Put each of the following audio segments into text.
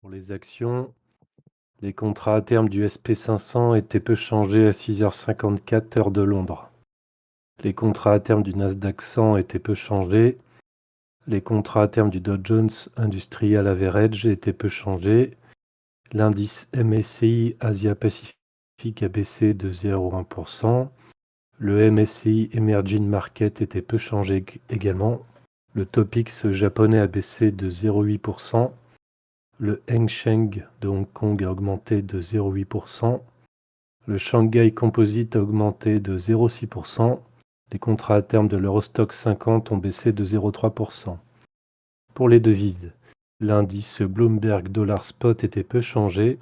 Pour les actions, les contrats à terme du SP 500 étaient peu changés à 6h54 heure de Londres. Les contrats à terme du Nasdaq 100 étaient peu changés. Les contrats à terme du Dow Jones Industrial Average étaient peu changés. L'indice MSCI Asia-Pacifique a baissé de 0,1%. Le MSCI Emerging Market était peu changé également. Le Topix japonais a baissé de 0,8%. Le Hang Seng de Hong Kong a augmenté de 0,8%. Le Shanghai Composite a augmenté de 0,6%. Les contrats à terme de l'Eurostoxx 50 ont baissé de 0,3%. Pour les devises, l'indice Bloomberg Dollar Spot était peu changé.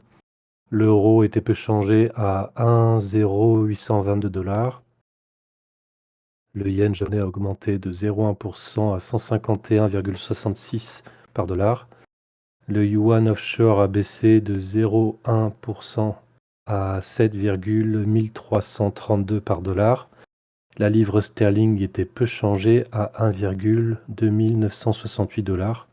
L'euro était peu changé à 1,0822 $. Le yen japonais a augmenté de 0,1% à 151,66 par dollar. Le yuan offshore a baissé de 0,1% à 7,1332 par dollar. La livre sterling était peu changée à 1,2968 $.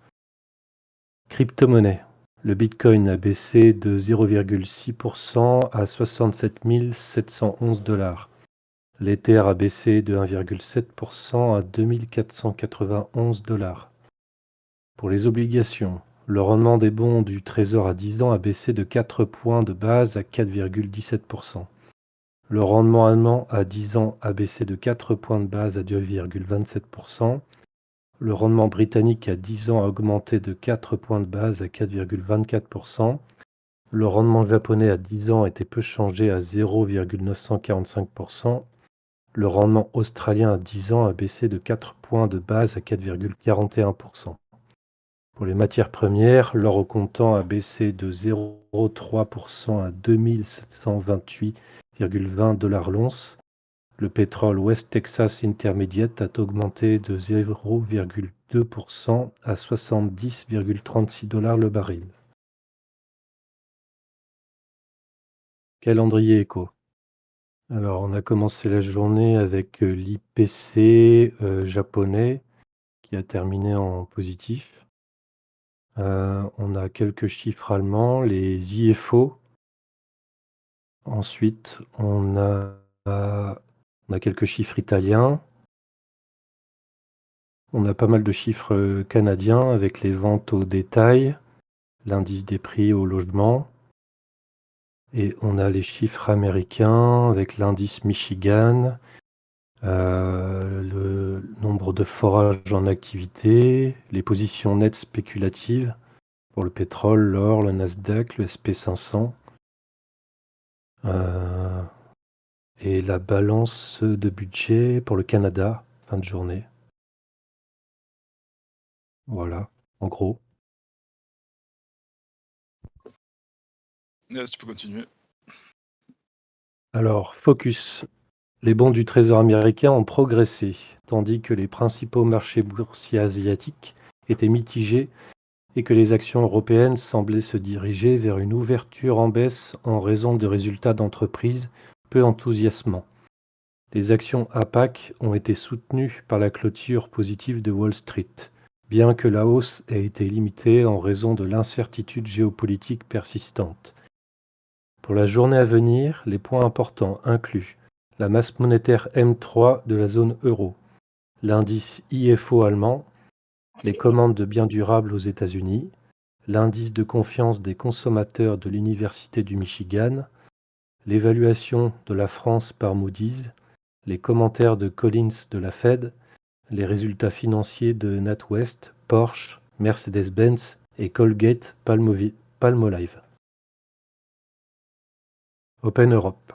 Crypto-monnaie. Le bitcoin a baissé de 0,6% à 67 711 $. L'Ether a baissé de 1,7% à 2491 $. Pour les obligations, le rendement des bons du Trésor à 10 ans a baissé de 4 points de base à 4,17%. Le rendement allemand à 10 ans a baissé de 4 points de base à 2,27%. Le rendement britannique à 10 ans a augmenté de 4 points de base à 4,24%. Le rendement japonais à 10 ans était peu changé à 0,945%. Le rendement australien à 10 ans a baissé de 4 points de base à 4,41%. Pour les matières premières, l'or au comptant a baissé de 0,3% à 2728,20 $ l'once. Le pétrole West Texas Intermediate a augmenté de 0,2% à 70,36 $ le baril. Calendrier éco. Alors, on a commencé la journée avec l'IPC japonais qui a terminé en positif. On a quelques chiffres allemands, les IFO. Ensuite, on a quelques chiffres italiens. On a pas mal de chiffres canadiens avec les ventes au détail, l'indice des prix au logement. Et on a les chiffres américains avec l'indice Michigan, le nombre de forages en activité, les positions nettes spéculatives pour le pétrole, l'or, le Nasdaq, le SP 500, et la balance de budget pour le Canada, fin de journée. Voilà, en gros. Tu peux continuer. Alors, focus. Les bons du Trésor américain ont progressé, tandis que les principaux marchés boursiers asiatiques étaient mitigés et que les actions européennes semblaient se diriger vers une ouverture en baisse en raison de résultats d'entreprises peu enthousiasmants. Les actions APAC ont été soutenues par la clôture positive de Wall Street, bien que la hausse ait été limitée en raison de l'incertitude géopolitique persistante. Pour la journée à venir, les points importants incluent la masse monétaire M3 de la zone euro, l'indice IFO allemand, les commandes de biens durables aux États-Unis, l'indice de confiance des consommateurs de l'Université du Michigan, l'évaluation de la France par Moody's, les commentaires de Collins de la Fed, les résultats financiers de NatWest, Porsche, Mercedes-Benz et Colgate-Palmolive. Open Europe.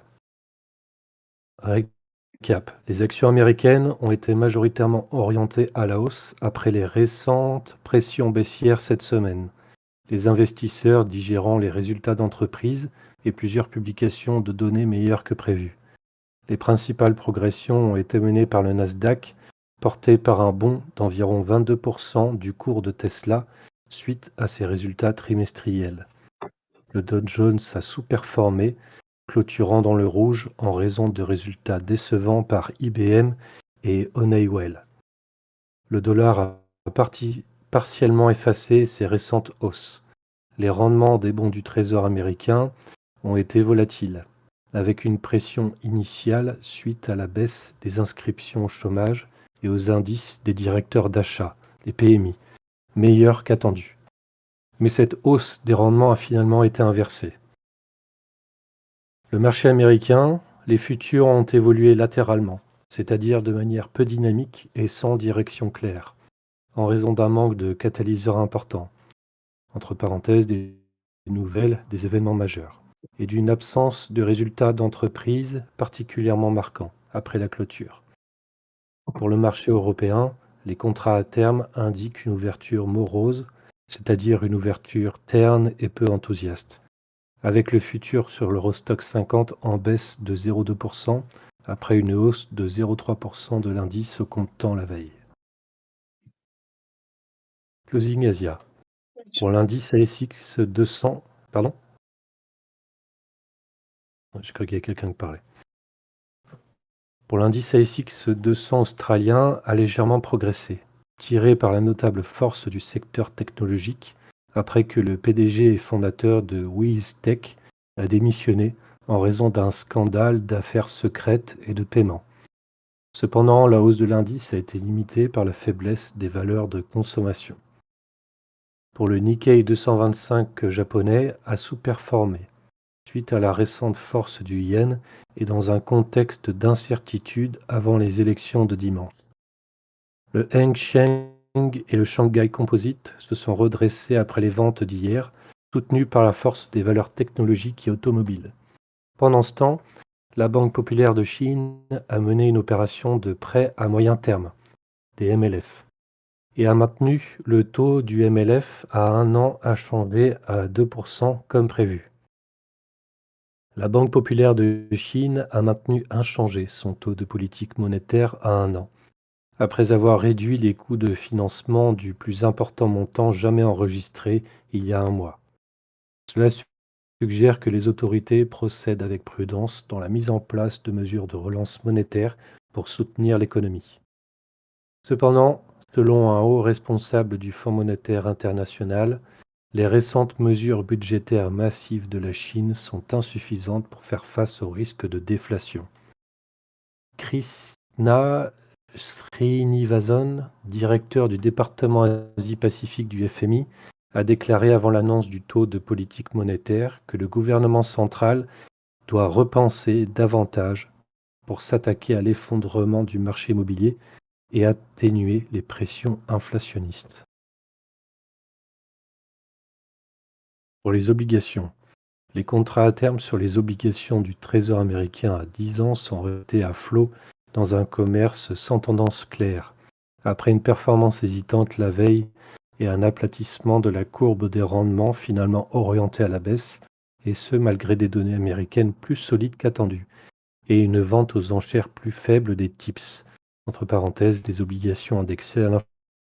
Récap. Les actions américaines ont été majoritairement orientées à la hausse après les récentes pressions baissières cette semaine. Les investisseurs digérant les résultats d'entreprises et plusieurs publications de données meilleures que prévues. Les principales progressions ont été menées par le Nasdaq, porté par un bond d'environ 22% du cours de Tesla suite à ses résultats trimestriels. Le Dow Jones a sous-performé, clôturant dans le rouge en raison de résultats décevants par IBM et Honeywell. Le dollar a partiellement effacé ses récentes hausses. Les rendements des bons du Trésor américain ont été volatiles, avec une pression initiale suite à la baisse des inscriptions au chômage et aux indices des directeurs d'achat, les PMI, meilleurs qu'attendus. Mais cette hausse des rendements a finalement été inversée. Le marché américain, les futurs ont évolué latéralement, c'est-à-dire de manière peu dynamique et sans direction claire, en raison d'un manque de catalyseurs importants, entre parenthèses des nouvelles, des événements majeurs, et d'une absence de résultats d'entreprise particulièrement marquants après la clôture. Pour le marché européen, les contrats à terme indiquent une ouverture morose, c'est-à-dire une ouverture terne et peu enthousiaste, avec le futur sur l'Eurostoxx 50 en baisse de 0,2% après une hausse de 0,3% de l'indice au comptant la veille. Closing Asia. Pour l'indice ASX 200, pardon? Je crois qu'il y a quelqu'un qui parlait. Pour l'indice ASX 200 australien a légèrement progressé, tiré par la notable force du secteur technologique après que le PDG et fondateur de WizTech a démissionné en raison d'un scandale d'affaires secrètes et de paiement. Cependant, la hausse de l'indice a été limitée par la faiblesse des valeurs de consommation. Pour le Nikkei 225 japonais a sous-performé suite à la récente force du yen et dans un contexte d'incertitude avant les élections de dimanche. Le Hang Seng et le Shanghai Composite se sont redressés après les ventes d'hier, soutenus par la force des valeurs technologiques et automobiles. Pendant ce temps, la Banque populaire de Chine a mené une opération de prêt à moyen terme, des MLF, et a maintenu le taux du MLF à 1 an inchangé à 2% comme prévu. La Banque populaire de Chine a maintenu inchangé son taux de politique monétaire à 1 an, après avoir réduit les coûts de financement du plus important montant jamais enregistré il y a un mois. Cela suggère que les autorités procèdent avec prudence dans la mise en place de mesures de relance monétaire pour soutenir l'économie. Cependant, selon un haut responsable du Fonds monétaire international, les récentes mesures budgétaires massives de la Chine sont insuffisantes pour faire face au risque de déflation. Krishna Srinivasan, directeur du département Asie-Pacifique du FMI, a déclaré avant l'annonce du taux de politique monétaire que le gouvernement central doit repenser davantage pour s'attaquer à l'effondrement du marché immobilier et atténuer les pressions inflationnistes. Pour les obligations, les contrats à terme sur les obligations du Trésor américain à 10 ans sont restés à flot dans un commerce sans tendance claire, après une performance hésitante la veille et un aplatissement de la courbe des rendements finalement orientée à la baisse, et ce malgré des données américaines plus solides qu'attendues, et une vente aux enchères plus faible des TIPS, entre parenthèses des obligations indexées à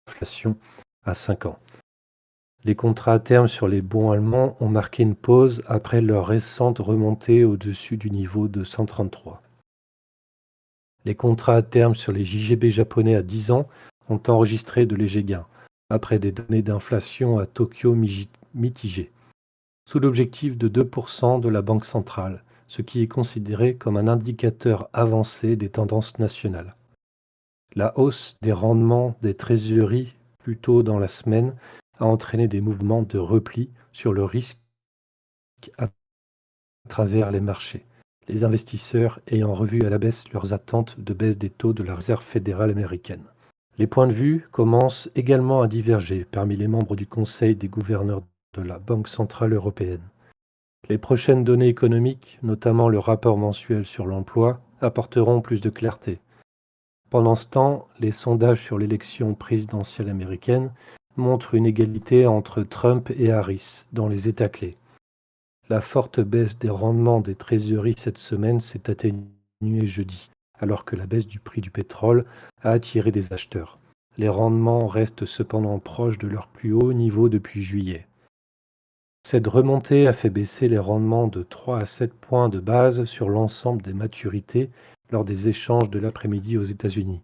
l'inflation à 5 ans. Les contrats à terme sur les bons allemands ont marqué une pause après leur récente remontée au-dessus du niveau de 133. Les contrats à terme sur les JGB japonais à 10 ans ont enregistré de légers gains, après des données d'inflation à Tokyo mitigées, sous l'objectif de 2% de la Banque centrale, ce qui est considéré comme un indicateur avancé des tendances nationales. La hausse des rendements des trésoreries plus tôt dans la semaine a entraîné des mouvements de repli sur le risque à travers les marchés, les investisseurs ayant revu à la baisse leurs attentes de baisse des taux de la Réserve fédérale américaine. Les points de vue commencent également à diverger parmi les membres du Conseil des gouverneurs de la Banque centrale européenne. Les prochaines données économiques, notamment le rapport mensuel sur l'emploi, apporteront plus de clarté. Pendant ce temps, les sondages sur l'élection présidentielle américaine montrent une égalité entre Trump et Harris dans les États clés. La forte baisse des rendements des trésoreries cette semaine s'est atténuée jeudi, alors que la baisse du prix du pétrole a attiré des acheteurs. Les rendements restent cependant proches de leur plus haut niveau depuis juillet. Cette remontée a fait baisser les rendements de 3 à 7 points de base sur l'ensemble des maturités lors des échanges de l'après-midi aux États-Unis.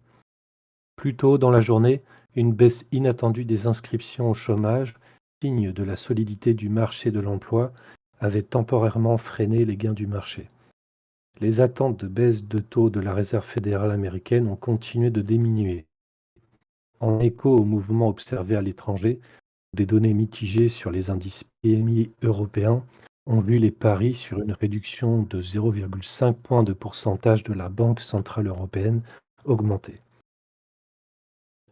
Plus tôt dans la journée, une baisse inattendue des inscriptions au chômage signe de la solidité du marché de l'emploi avait temporairement freiné les gains du marché. Les attentes de baisse de taux de la Réserve fédérale américaine ont continué de diminuer. En écho aux mouvements observés à l'étranger, des données mitigées sur les indices PMI européens ont vu les paris sur une réduction de 0,5 points de pourcentage de la Banque centrale européenne augmenter.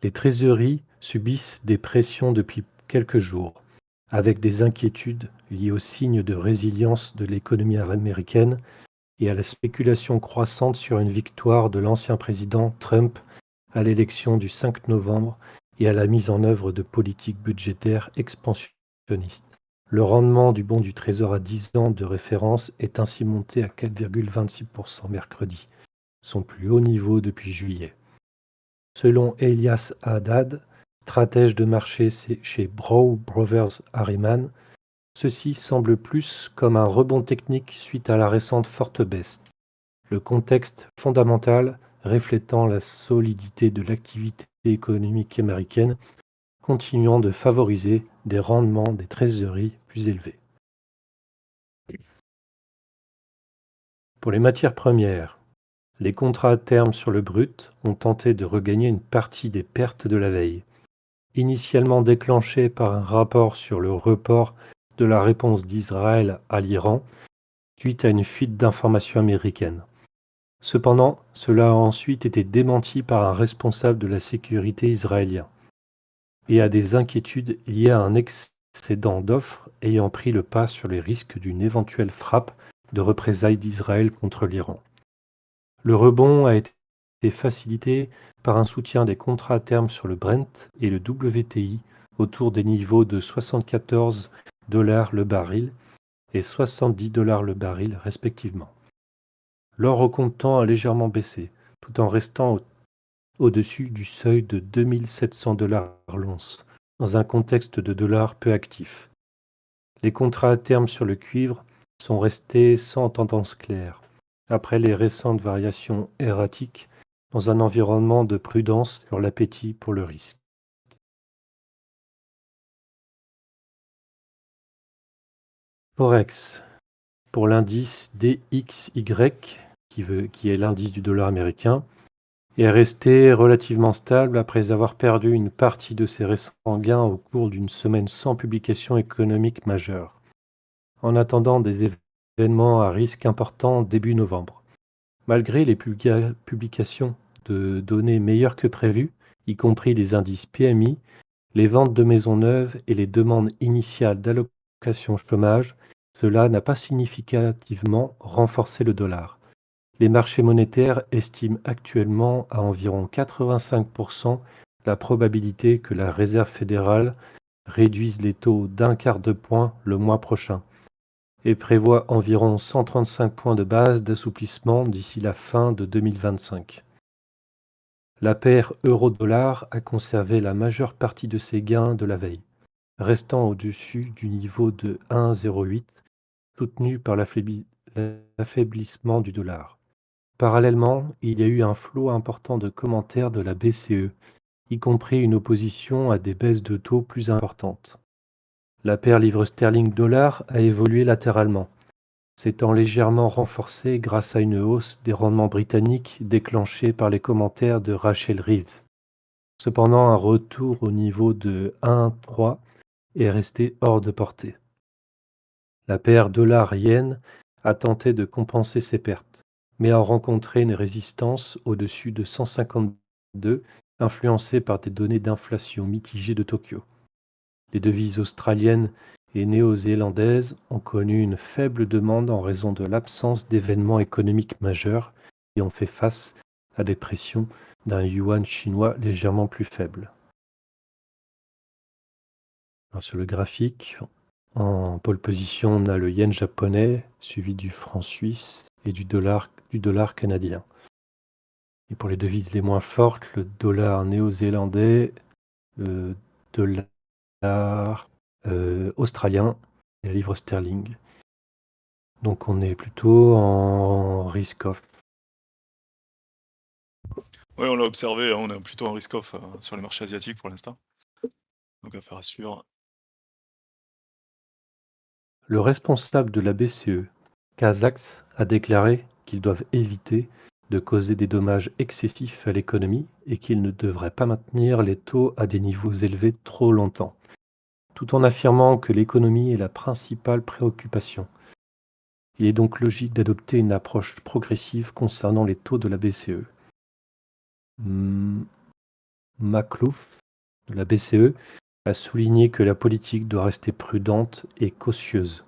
Les trésoreries subissent des pressions depuis quelques jours, avec des inquiétudes liées aux signes de résilience de l'économie américaine et à la spéculation croissante sur une victoire de l'ancien président Trump à l'élection du 5 novembre et à la mise en œuvre de politiques budgétaires expansionnistes. Le rendement du bon du Trésor à 10 ans de référence est ainsi monté à 4,26% mercredi, son plus haut niveau depuis juillet. Selon Elias Haddad, stratège de marché chez Brown Brothers Harriman, ceci semble plus comme un rebond technique suite à la récente forte baisse, le contexte fondamental reflétant la solidité de l'activité économique américaine continuant de favoriser des rendements des trésoreries plus élevés. Pour les matières premières, les contrats à terme sur le brut ont tenté de regagner une partie des pertes de la veille, initialement déclenchées par un rapport sur le report de la réponse d'Israël à l'Iran suite à une fuite d'informations américaines. Cependant, cela a ensuite été démenti par un responsable de la sécurité israélien et à des inquiétudes liées à un excédent d'offres ayant pris le pas sur les risques d'une éventuelle frappe de représailles d'Israël contre l'Iran. Le rebond a été facilité par un soutien des contrats à terme sur le Brent et le WTI autour des niveaux de 74 dollars le baril et 70 dollars le baril respectivement. L'or au comptant a légèrement baissé, tout en restant au-dessus du seuil de 2 700 dollars l'once, dans un contexte de dollars peu actif. Les contrats à terme sur le cuivre sont restés sans tendance claire, après les récentes variations erratiques dans un environnement de prudence sur l'appétit pour le risque. Forex, pour l'indice DXY, qui est l'indice du dollar américain, est resté relativement stable après avoir perdu une partie de ses récents gains au cours d'une semaine sans publication économique majeure, en attendant des événements à risque important début novembre. Malgré les publications de données meilleures que prévues, y compris les indices PMI, les ventes de maisons neuves et les demandes initiales d'allocation chômage, cela n'a pas significativement renforcé le dollar. Les marchés monétaires estiment actuellement à environ 85% la probabilité que la Réserve fédérale réduise les taux d'un quart de point le mois prochain et prévoit environ 135 points de base d'assouplissement d'ici la fin de 2025. La paire euro-dollar a conservé la majeure partie de ses gains de la veille, restant au-dessus du niveau de 1,08 soutenu par l'affaiblissement du dollar. Parallèlement, il y a eu un flot important de commentaires de la BCE, y compris une opposition à des baisses de taux plus importantes. La paire livre sterling-dollar a évolué latéralement, s'étant légèrement renforcée grâce à une hausse des rendements britanniques déclenchée par les commentaires de Rachel Reeves. Cependant, un retour au niveau de 1,3 est resté hors de portée. La paire dollar-yen a tenté de compenser ses pertes, mais a rencontré une résistance au-dessus de 152, influencée par des données d'inflation mitigées de Tokyo. Les devises australiennes et néo-zélandaises ont connu une faible demande en raison de l'absence d'événements économiques majeurs et ont fait face à des pressions d'un yuan chinois légèrement plus faible. Alors, sur le graphique, en pole position, on a le yen japonais, suivi du franc suisse et du dollar canadien. Et pour les devises les moins fortes, le dollar néo-zélandais, le dollar australien et la livre sterling. Donc on est plutôt en risk-off. Ouais, on l'a observé, hein, on est plutôt en risk-off sur les marchés asiatiques pour l'instant. Donc affaire à suivre. Le responsable de la BCE, Kazaks, a déclaré qu'ils doivent éviter de causer des dommages excessifs à l'économie et qu'ils ne devraient pas maintenir les taux à des niveaux élevés trop longtemps, tout en affirmant que l'économie est la principale préoccupation. Il est donc logique d'adopter une approche progressive concernant les taux de la BCE. Hmm, Maklouf, de la BCE, a souligné que la politique doit rester prudente et cautieuse,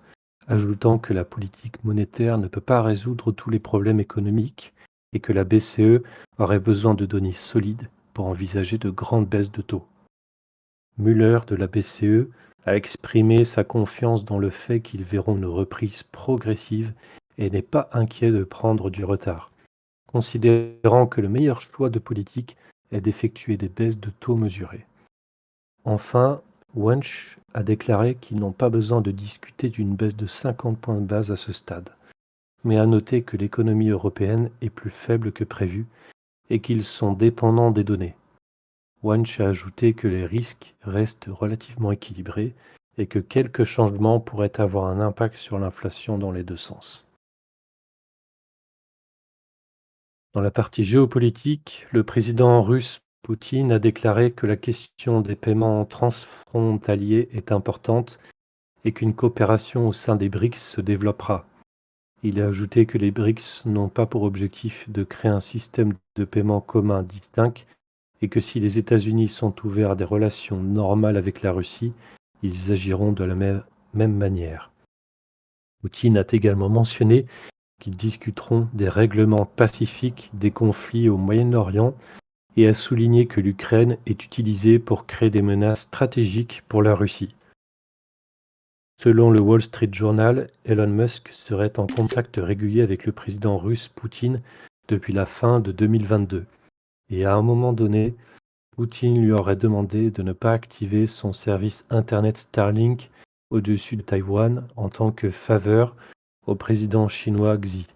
ajoutant que la politique monétaire ne peut pas résoudre tous les problèmes économiques et que la BCE aurait besoin de données solides pour envisager de grandes baisses de taux. Müller de la BCE a exprimé sa confiance dans le fait qu'ils verront une reprise progressive et n'est pas inquiet de prendre du retard, considérant que le meilleur choix de politique est d'effectuer des baisses de taux mesurées. Enfin, Wunsch a déclaré qu'ils n'ont pas besoin de discuter d'une baisse de 50 points de base à ce stade, mais a noté que l'économie européenne est plus faible que prévu et qu'ils sont dépendants des données. Wunsch a ajouté que les risques restent relativement équilibrés et que quelques changements pourraient avoir un impact sur l'inflation dans les deux sens. Dans la partie géopolitique, le président russe Poutine a déclaré que la question des paiements transfrontaliers est importante et qu'une coopération au sein des BRICS se développera. Il a ajouté que les BRICS n'ont pas pour objectif de créer un système de paiement commun distinct et que si les États-Unis sont ouverts à des relations normales avec la Russie, ils agiront de la même manière. Poutine a également mentionné qu'ils discuteront des règlements pacifiques des conflits au Moyen-Orient et a souligné que l'Ukraine est utilisée pour créer des menaces stratégiques pour la Russie. Selon le Wall Street Journal, Elon Musk serait en contact régulier avec le président russe Poutine depuis la fin de 2022 et à un moment donné, Poutine lui aurait demandé de ne pas activer son service internet Starlink au-dessus de Taïwan en tant que faveur au président chinois Xi.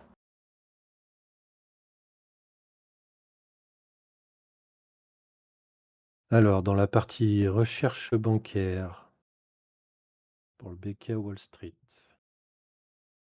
Alors, dans la partie recherche bancaire pour le BK Wall Street.